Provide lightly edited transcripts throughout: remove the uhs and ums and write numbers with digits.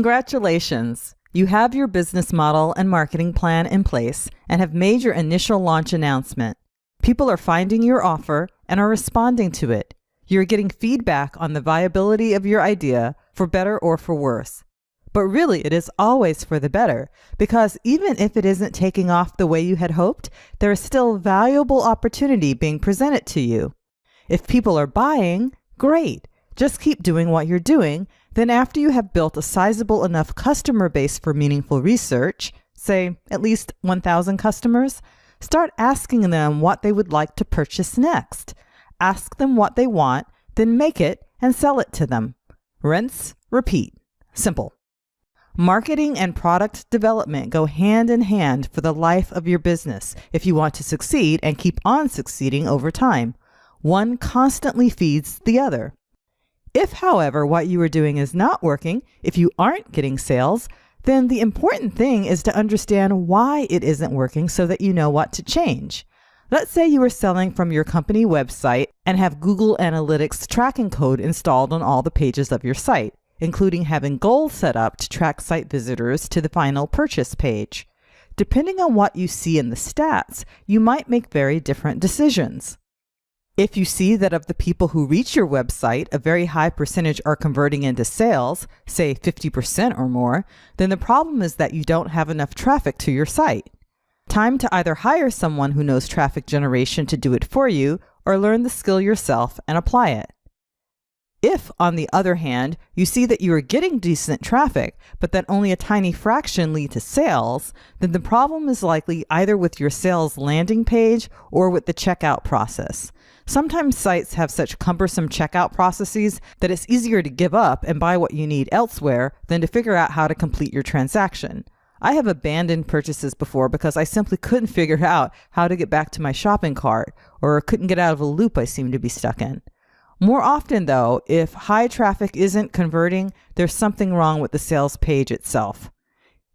Congratulations! You have your business model and marketing plan in place and have made your initial launch announcement. People are finding your offer and are responding to it. You're getting feedback on the viability of your idea, for better or for worse. But really, it is always for the better, because even if it isn't taking off the way you had hoped, there is still valuable opportunity being presented to you. If people are buying, great. Just keep doing what you're doing. Then after you have built a sizable enough customer base for meaningful research, say at least 1,000 customers, start asking them what they would like to purchase next. Ask them what they want, then make it and sell it to them. Rinse, repeat. Simple. Marketing and product development go hand in hand for the life of your business if you want to succeed and keep on succeeding over time. One constantly feeds the other. If, however, what you are doing is not working, if you aren't getting sales, then the important thing is to understand why it isn't working so that you know what to change. Let's say you are selling from your company website and have Google Analytics tracking code installed on all the pages of your site, including having goals set up to track site visitors to the final purchase page. Depending on what you see in the stats, you might make very different decisions. If you see that of the people who reach your website, a very high percentage are converting into sales, say 50% or more, then the problem is that you don't have enough traffic to your site. Time to either hire someone who knows traffic generation to do it for you, or learn the skill yourself and apply it. If, on the other hand, you see that you are getting decent traffic, but that only a tiny fraction lead to sales, then the problem is likely either with your sales landing page or with the checkout process. Sometimes sites have such cumbersome checkout processes that it's easier to give up and buy what you need elsewhere than to figure out how to complete your transaction. I have abandoned purchases before because I simply couldn't figure out how to get back to my shopping cart, or couldn't get out of a loop I seemed to be stuck in. More often, though, if high traffic isn't converting, there's something wrong with the sales page itself.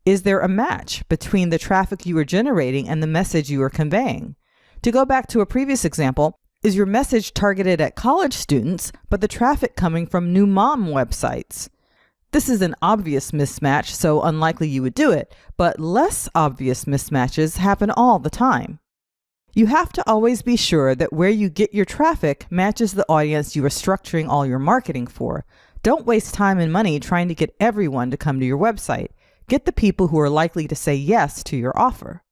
Is there a match between the traffic you are generating and the message you are conveying? To go back to a previous example, is your message targeted at college students, but the traffic coming from new mom websites? This is an obvious mismatch, so unlikely you would do it, but less obvious mismatches happen all the time. You have to always be sure that where you get your traffic matches the audience you are structuring all your marketing for. Don't waste time and money trying to get everyone to come to your website. Get the people who are likely to say yes to your offer.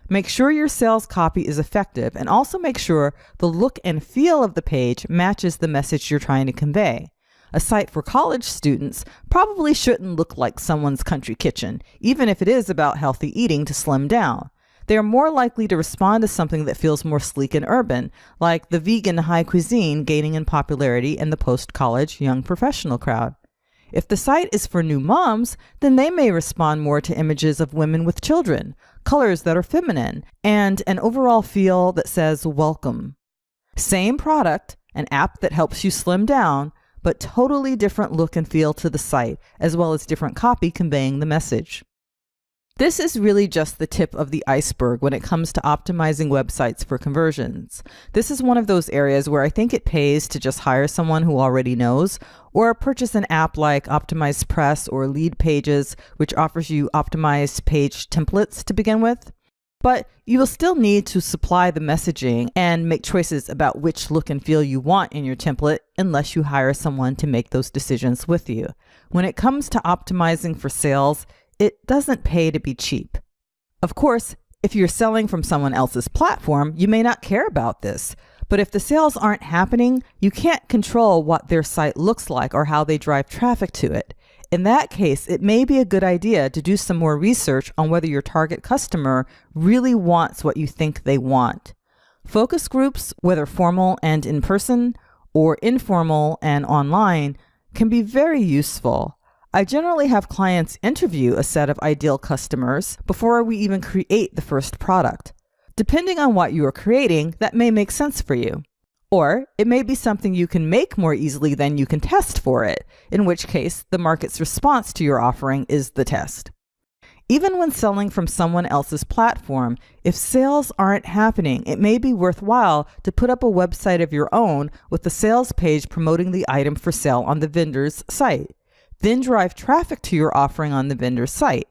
Make sure your sales copy is effective, and also make sure the look and feel of the page matches the message you're trying to convey. A site for college students probably shouldn't look like someone's country kitchen, even if it is about healthy eating to slim down. They are more likely to respond to something that feels more sleek and urban, like the vegan high cuisine gaining in popularity in the post-college young professional crowd. If the site is for new moms, then they may respond more to images of women with children, colors that are feminine, and an overall feel that says welcome. Same product, an app that helps you slim down, but totally different look and feel to the site, as well as different copy conveying the message. This is really just the tip of the iceberg when it comes to optimizing websites for conversions. This is one of those areas where I think it pays to just hire someone who already knows, or purchase an app like Optimized Press or Lead Pages, which offers you optimized page templates to begin with. But you will still need to supply the messaging and make choices about which look and feel you want in your template unless you hire someone to make those decisions with you. When it comes to optimizing for sales, it doesn't pay to be cheap. Of course, if you're selling from someone else's platform, you may not care about this. But if the sales aren't happening, you can't control what their site looks like or how they drive traffic to it. In that case, it may be a good idea to do some more research on whether your target customer really wants what you think they want. Focus groups, whether formal and in person, or informal and online, can be very useful. I generally have clients interview a set of ideal customers before we even create the first product. Depending on what you are creating, that may make sense for you. Or it may be something you can make more easily than you can test for it, in which case the market's response to your offering is the test. Even when selling from someone else's platform, if sales aren't happening, it may be worthwhile to put up a website of your own with the sales page promoting the item for sale on the vendor's site. Then drive traffic to your offering on the vendor's site.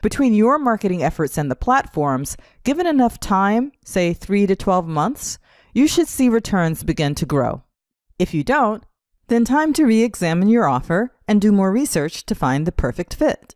Between your marketing efforts and the platforms, given enough time, say 3 to 12 months, you should see returns begin to grow. If you don't, then time to re-examine your offer and do more research to find the perfect fit.